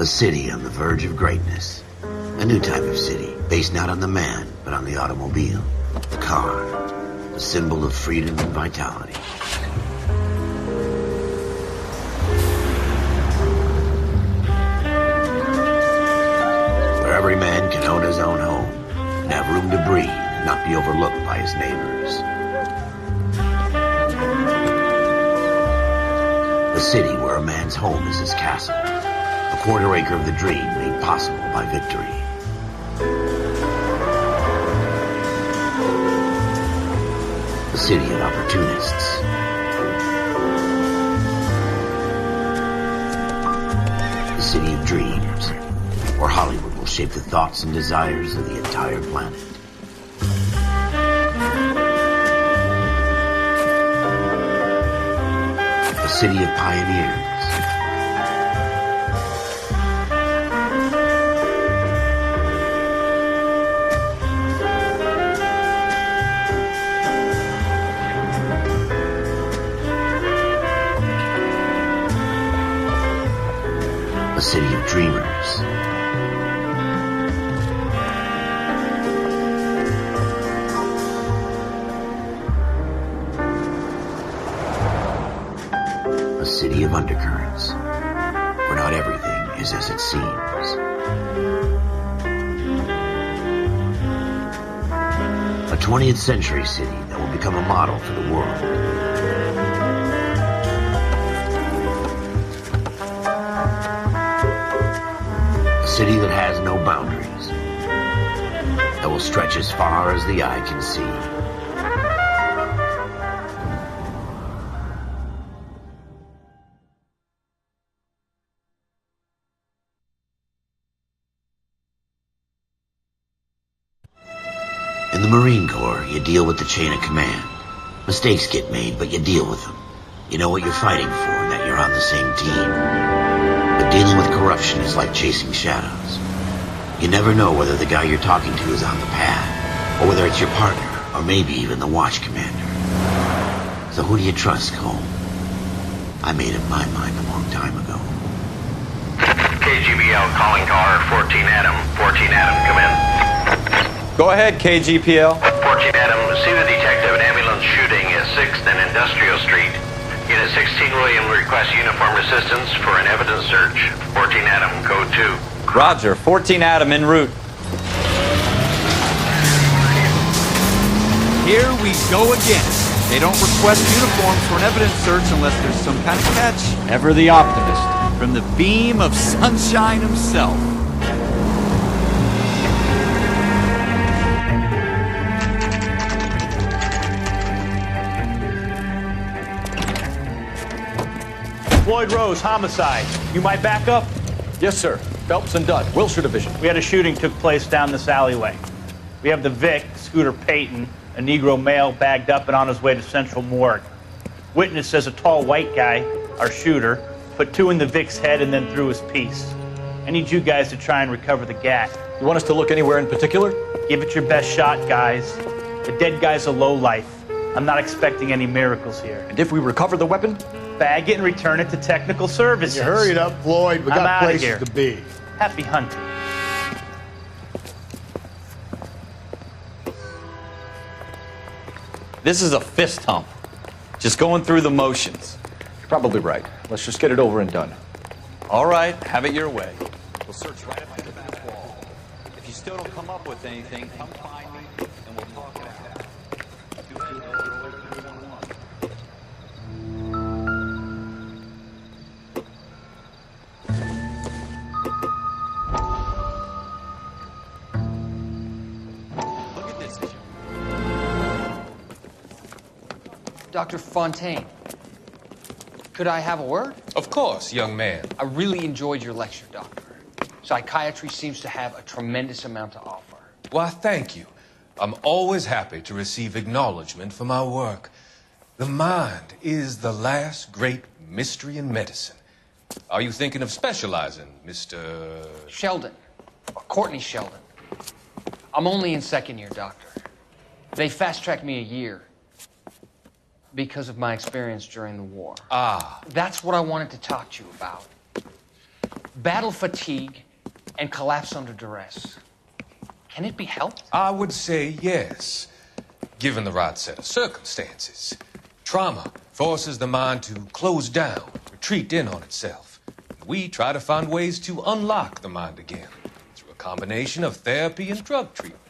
A city on the verge of greatness. A new type of city, based not on the man, but on the automobile. The car. The symbol of freedom and vitality. Where every man can own his own home, and have room to breathe, and not be overlooked by his neighbors. A city where a man's home is his castle. A quarter acre of the dream made possible by victory. A city of opportunists. A city of dreams, where Hollywood will shape the thoughts and desires of the entire planet. A city of pioneers. A city of dreamers. A city of undercurrents, where not everything is as it seems. A 20th century city that will become a model for the world. A city that has no boundaries, that will stretch as far as the eye can see. In the Marine Corps, you deal with the chain of command. Mistakes get made, but you deal with them. You know what you're fighting for and that you're on the same team. But dealing with corruption is like chasing shadows. You never know whether the guy you're talking to is on the pad, or whether it's your partner, or maybe even the watch commander. So who do you trust, Cole? I made up my mind a long time ago. KGBL calling car 14 Adam. 14 Adam, come in. Go ahead, KGPL. 14 Adam, see the detective. An ambulance shooting at 6th and Industrial Street. Unit 16 William requests uniformed assistance for an evidence search. 14 Adam, code 2. Roger, 14 Adam en route. Here we go again. They don't request uniforms for an evidence search unless there's some kind of catch. Ever the optimist. From the beam of sunshine himself. Floyd Rose, homicide. You might back up? Yes, sir. Phelps and Dunn, Wilshire Division. We had a shooting took place down this alleyway. We have the Vic, Scooter Payton, a Negro male bagged up and on his way to Central Morgue. Witness says a tall white guy, our shooter, put 2 in the Vic's head and then threw his piece. I need you guys to try and recover the gat. You want us to look anywhere in particular? Give it your best shot, guys. The dead guy's a lowlife. I'm not expecting any miracles here. And if we recover the weapon? Bag it and return it to technical services. You hurry it up, Floyd. We I'm got outta places here. to be. Happy hunting. This is a fist hump. Just going through the motions. You're probably right. Let's just get it over and done. All right, have it your way. We'll search right up to the back wall. If you still don't come up with anything, come find me and we'll talk it out. Dr. Fontaine, could I have a word? Of course, young man. I really enjoyed your lecture, Doctor. Psychiatry seems to have a tremendous amount to offer. Why, thank you. I'm always happy to receive acknowledgement for my work. The mind is the last great mystery in medicine. Are you thinking of specializing, Mr. Sheldon, or Courtney Sheldon. I'm only in second year, Doctor. They fast-tracked me a year because of my experience during the war. Ah. That's what I wanted to talk to you about. battle fatigue, and collapse under duress. Can it be helped? I would say yes, given the right set of circumstances. Trauma forces the mind to close down, retreat in on itself. We try to find ways to unlock the mind again through a combination of therapy and drug treatment.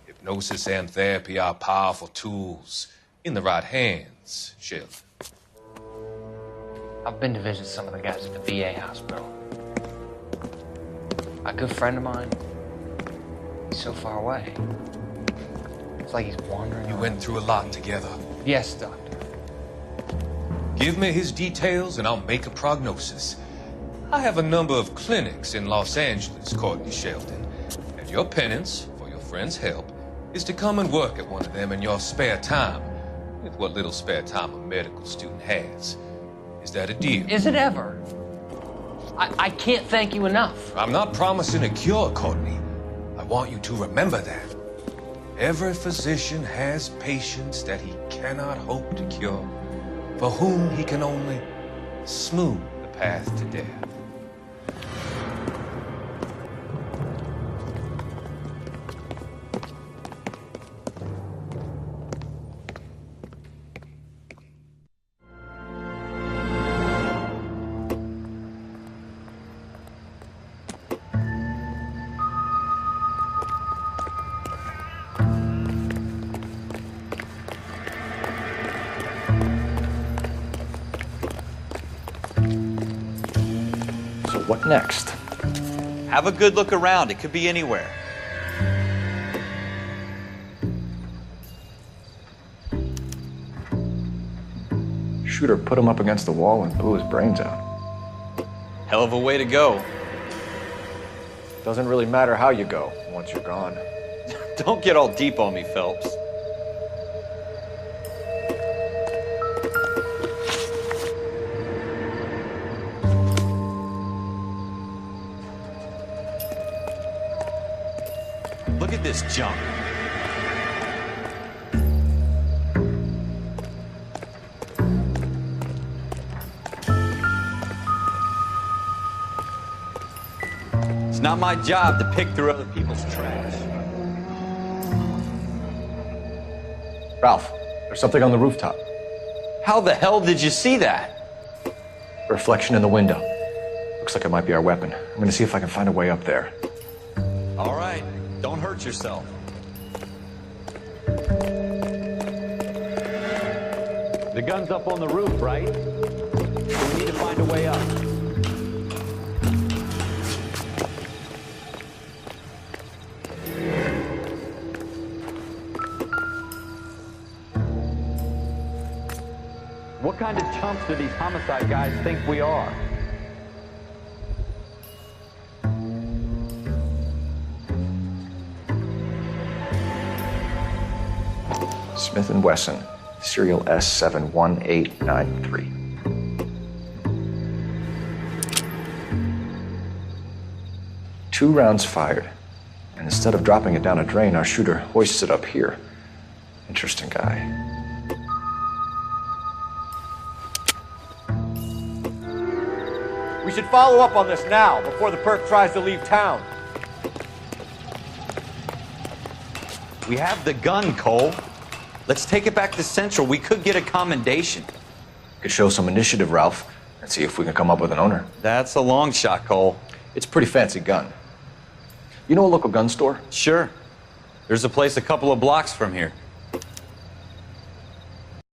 Hypnosis and therapy are powerful tools in the right hands, Sheldon. I've been to visit some of the guys at the VA hospital. A good friend of mine, he's so far away. It's like he's wandering You around. went through a lot together. Yes, Doctor. Give me his details and I'll make a prognosis. I have a number of clinics in Los Angeles, Courtney Sheldon, and your penance for your friend's help is to come and work at one of them in your spare time, with what little spare time a medical student has. Is that a deal? Is it ever? I can't thank you enough. I'm not promising a cure, Courtney. I want you to remember that. Every physician has patients that he cannot hope to cure, for whom he can only smooth the path to death. What next? Have a good look around. It could be anywhere. Shooter put him up against the wall and blew his brains out. Hell of a way to go. Doesn't really matter how you go once you're gone. Don't get all deep on me, Phelps. Look at this junk. It's not my job to pick through other people's trash. Ralph, there's something on the rooftop. How the hell did you see that? A reflection in the window. Looks like it might be our weapon. I'm gonna see if I can find a way up there. All right, don't hurt yourself. The gun's up on the roof, right? So we need to find a way up. What kind of chumps do these homicide guys think we are? Smith & Wesson, serial S71893. Two rounds fired, and instead of dropping it down a drain, our shooter hoists it up here. Interesting guy. We should follow up on this now, before the perp tries to leave town. We have the gun, Cole. Let's take it back to Central. We could get a commendation. Could show some initiative, Ralph, and see if we can come up with an owner. That's a long shot, Cole. It's a pretty fancy gun. You know a local gun store? Sure. There's a place a couple of blocks from here.